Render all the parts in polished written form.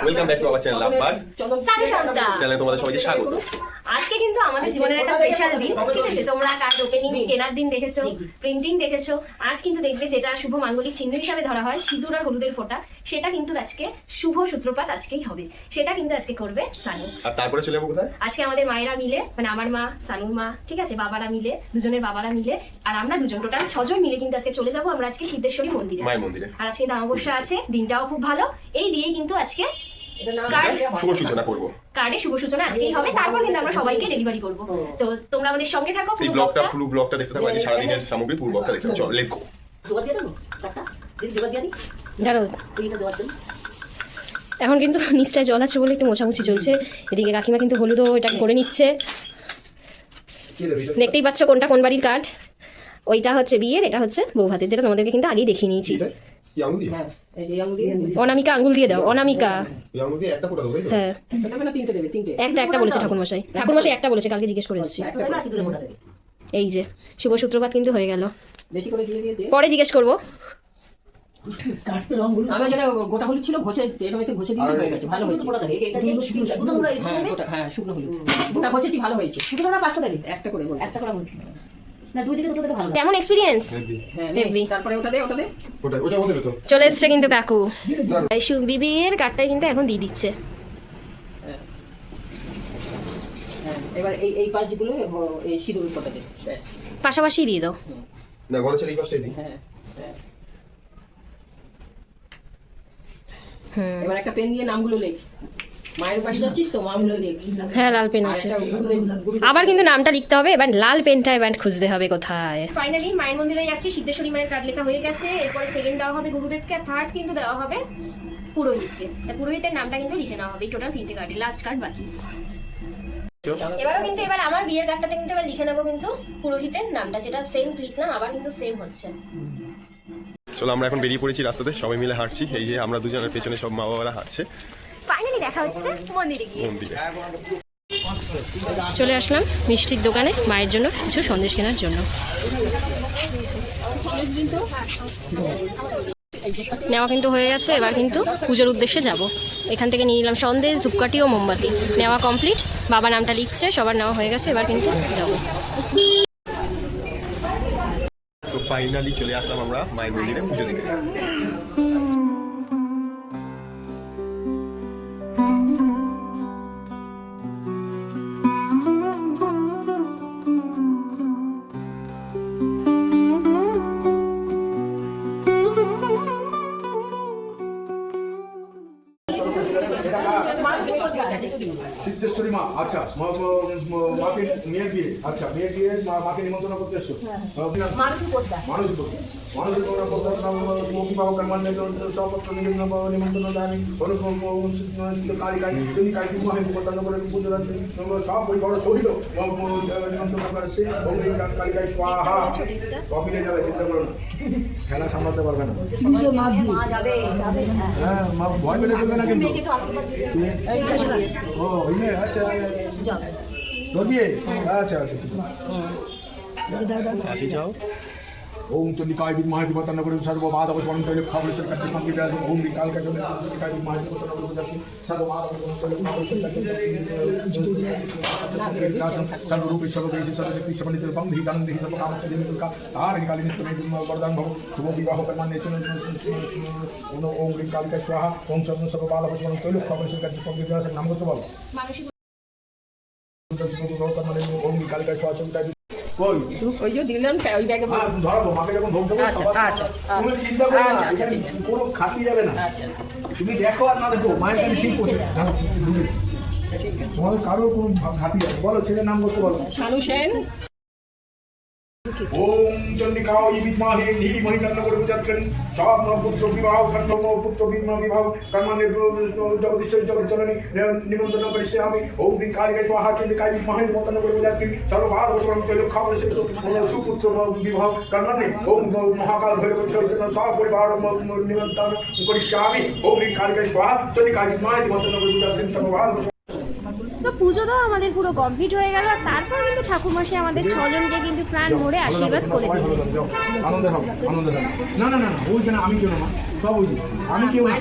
Welcome back to our channel lovebird চ্যানেলে তোমাদের সবাইকে স্বাগত। আজকে কিন্তু আমাদের জীবনের একটা স্পেশাল দিন, ঠিক আছে? তোমরা কার্ড ওপেনিং কেনার দিন দেখেছো, প্রিন্টিং দেখেছো, আজ কিন্তু দেখবে যেটা শুভ মাঙ্গলিক চিহ্ন হিসাবে ধরা হয় সিঁদুর আর হলুদের ফোঁটা, সেটা কিন্তু আজকে শুভ সূত্রপাত আজকেই হবে, সেটা কিন্তু আজকে করবে সানু। আর তারপরে চলে যাবো কোথায়? আজকে আমাদের মায়েরা মিলে, মানে আমার মা, সানুর মা, ঠিক আছে, বাবারা মিলে, দুজনের বাবারা মিলে আর আমরা দুজন, টোটাল 6 জন মিলে কিন্তু আজকে চলে যাবো আমরা আজকে সিদ্ধেশ্বরী মন্দিরে, মায়ের মন্দিরে। আর আজকে কিন্তু অমাবস্যা আছে, দিনটাও খুব ভালো, এই দিয়েই কিন্তু আজকে শুভ সূচনা করবো। কার্ডে শুভ সূচনা আজকেই হবে, তারপর কিন্তু আমরা সবাইকে ডেলিভারি করব। তো তোমরা আমাদের সঙ্গে থাকো, এই ব্লগটা পুরো ব্লগটা দেখতে থাকো, আজকে সারা দিনের সামগ্রী পুরো ব্লগটা দেখতে থাকো। চলো লেটস গো। এখন কিন্তু নিচটায় জল আছে বলে একটু মোছামুছি চলছে, এদিকে কাকিমা কিন্তু হলুদও এটা করে নিচ্ছে। দেখতেই পাচ্ছ কোনটা কোন বাড়ির কার্ড, ওইটা হচ্ছে বিয়ের, এটা হচ্ছে বউ ভাতের, যেটা তোমাদেরকে কিন্তু আগেই দেখিয়ে নিয়েছি। অনামিকা আঙ্গুল দিয়ে দাও, অনামিকা। হ্যাঁ একটা বলেছে ঠাকুরমশাই, ঠাকুরমশাই একটা বলেছে, কালকে জিজ্ঞেস করে এসেছি। এই যে শুভ সূত্রপাত কিন্তু হয়ে গেল, পরে জিজ্ঞেস করবো। গোটা হলুদ ছিল, ঘষে ঘষে দিতে হয়ে গেছে, ভালো হয়েছে। হ্যাঁ শুকনো হলুদ গোটা ঘষেছি, ভালো হয়েছে। একটা করে বলছি না, দুই দিকে দুটো ভালো। কেমন এক্সপেরিয়েন্স? তারপরে ওটা দে চলে এসছে কিন্তু কাকু, বিবির কার্ডটাই কিন্তু এখন দিয়ে দিচ্ছে। এবার এই পাশগুলো এই সিঁদুর ফোঁটা দে, পাশাপাশি দিয়ে দাও। না গণেশের এই পাশটাই দিই। হ্যাঁ এবার একটা পেন দিয়ে নামগুলো লেখ। মায়ের পাশে যাচ্ছিস তো, নামগুলো লেখ। হ্যাঁ লাল পেন আছে, আবার কিন্তু নামটা লিখতে হবে, এবার লাল পেনটা এবার খুঁজতে হবে কোথায়। ফাইনালি মায়ের মন্দিরে যাচ্ছি, সিদ্ধেশ্বরী মায়ের কার্ড লেখা হয়ে গেছে, এরপরে সেকেন্ড দেওয়া হবে গুরুদেবকে, আর থার্ড কিন্তু দেওয়া হবে পুরোহিতকে। পুরোহিতের নামটা কিন্তু লিখে নেওয়া হবে, টোটাল 3টে কার্ডে, লাস্ট কার্ড বাকি। এবারও কিন্তু এবার আমার বিয়ের কার্ডটাতে কিন্তু এবার লিখে নেবো কিন্তু পুরোহিতের নামটা, যেটা সেম লিখলাম আবার কিন্তু সেম হচ্ছে। চলো আমরা এখন বেরিয়ে পড়েছি রাস্তাতে, সবাই মিলে হাঁটছি। এই যে আমরা দুজনের পেছনে সব মা বাবারা হাঁটছে। ফাইনালি দেখা হচ্ছে মন্দিরে গিয়ে। মন্দিরে চলে আসলাম মিষ্টির দোকানে মায়ের জন্য কিছু সন্দেশ কেনার জন্য। নেওয়া কিন্তু হয়ে গেছে, এবার কিন্তু পুজোর উদ্দেশ্যে যাব। এখান থেকে নিয়ে নিলাম সন্দেশ, ধূপকাঠি ও মোমবাতি, নেওয়া কমপ্লিট। বাবা নামটা লিখছে, সবার নেওয়া হয়ে গেছে, এবার কিন্তু যাব। তো ফাইনালি চলে আসলাম আমরা মায়ের মন্দিরে পুজো দিতে। সিদ্ধেশ্বরী মা, আচ্ছা মাকে মেয়ের বিয়ে, আচ্ছা মেয়ের বিয়ে মাকে নিমন্ত্রণ করতে এসছো। নিমন্ত্রণ জানি সব বড় সহিত নিমন্ত্রণ করেছে। কালিকায় স্বাহা, সব মিলে যাবে, চিন্তা করো না, খেলা সামলাতে পারবে না। হ্যাঁ ভয় পেলে চলবে না কিন্তু। ও আচ্ছা আচ্ছা আগে যাও। ওম চন্ডিকায় বিদ্মহে ধীমহি সর্ববাধব স্বরন্তৈল খাবলেশ্বর কাছে মন্দিরে আসুন। ওম কালকা চন্ডিকায় বিদ্মহে ধীমহি সর্বরূপে সর্বদেশে সর্বশক্তি সর্বনিতে বন্ধি গানন্দি সর্বকামচ্ছ দেবীদুর্গা তারিণী কালী নিত্যমে বরদান ভব শুভ বিবাহ কর্মান্নে ওম কালিকা স্বাহা। ওম সর্ববাধব স্বরন্তৈল খাবলেশ্বর কাছে মন্দিরে আসুন। নাম করতে বলো ওম কালিকা স্বাহা চন্ডিকায়। ওই যে দিলাম ওই ব্যাগে ধরো মাকে যখন ভোগ দেবো কোনো চিন্তা করো না, কোনো খাতি যাবে না। তুমি দেখো আর না দেখো, মায়ের কাছে ঠিক করছে, তোমার কারোর কোনো খাতি যাবে। বলো ছেলের নাম করতে বলো। শানু সেন। ওম চন্ডিকায় বিদ্মহে ধীমহি তন্নো প্রচোদয়াৎ। সব পুত্র বিবাহ পুত্র বিবাহ কর্মান্নে জগদীশ্বরী জগজ্জননী নিমন্ত্রণ করিষ্যামি আমি। ওম কালিকায় স্বাহা চন্ডিকায় বিদ্মহে ধীমহি তন্নো প্রচোদয়াৎ। সর্বভারত সুপুত্র বিবাহ কর্মান্নে ওম মহাকাল ভৈরব সহিত সব পরিবার নিমন্ত্রণ করিষ্যামি। ওম কালিকায় স্বাহা চন্ডিকায় বিদ্মহে ধীমহি তন্নো প্রচোদয়াৎ। সর্বভারত সো পুজো তো আমাদের পুরো কমপ্লিট হয়ে গেল, আর তারপর কিন্তু ঠাকুরমশাই আমাদের ছজনকে কিন্তু প্রাণ ভরে আশীর্বাদ করে দিলেন। আনন্দ হবে, আনন্দ হবে। না না না না, ওই কেন, আমি কেউ না মা, সব ওই যে, আমি কেউ না,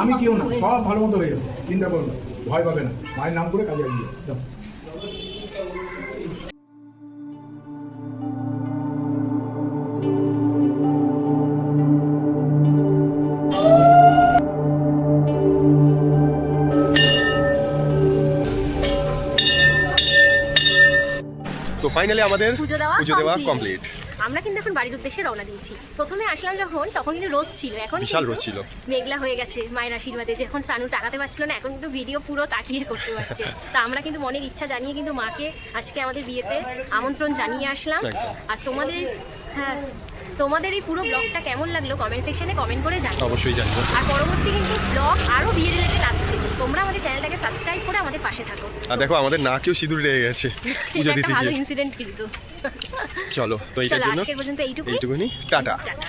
আমি কেউ না, সব ভালো মতো হয়ে যাবে, চিন্তা করো না, ভয় পাবে না, মায়ের নাম করে কাজে লাগিয়ে দাও। তো ফাইনালি আমাদের পুজো পুজো দেওয়া দেওয়া কমপ্লিট। আমরা কিন্তু এখন বাড়ির উদ্দেশ্যে রওনা দিয়েছি। প্রথমে আসলাম যখন, তখন কিন্তু রোদ ছিল, এখন বিশাল কিন্তু রোদ ছিল। মেঘলা হয়ে গেছে মায়ের আশীর্বাদে। যখন সানু তাকাতে পারছিল না, এখন কিন্তু ভিডিও পুরো তাকিয়ে করতে পারছে। তা আমরা কিন্তু মনের ইচ্ছা জানিয়ে কিন্তু মাকে আজকে আমাদের বিয়েতে আমন্ত্রণ জানিয়ে আসলাম। একদম। আর তোমাদের এই পুরো ব্লগটা কেমন লাগলো কমেন্ট সেকশনে কমেন্ট করে জানাও। অবশ্যই জানবো। আর পরবর্তী কিন্তু ব্লগ আরো বিয়ে রিলেটেড আসছে, তোমরা আমাদের চ্যানেলটাকে সাবস্ক্রাইব করে আমাদের পাশে থাকো। আর দেখো আমাদের নাকেও সিঁদুর লেগে গেছে এটা পুজো একটা দিতে ভালো গিয়ে। ইনসিডেন্ট কিন্তু। চলো, তো এইটার চলো জন্য আজকের পর্যন্ত এইটুকুই। এইটুকুনি, টাটা। টাটা।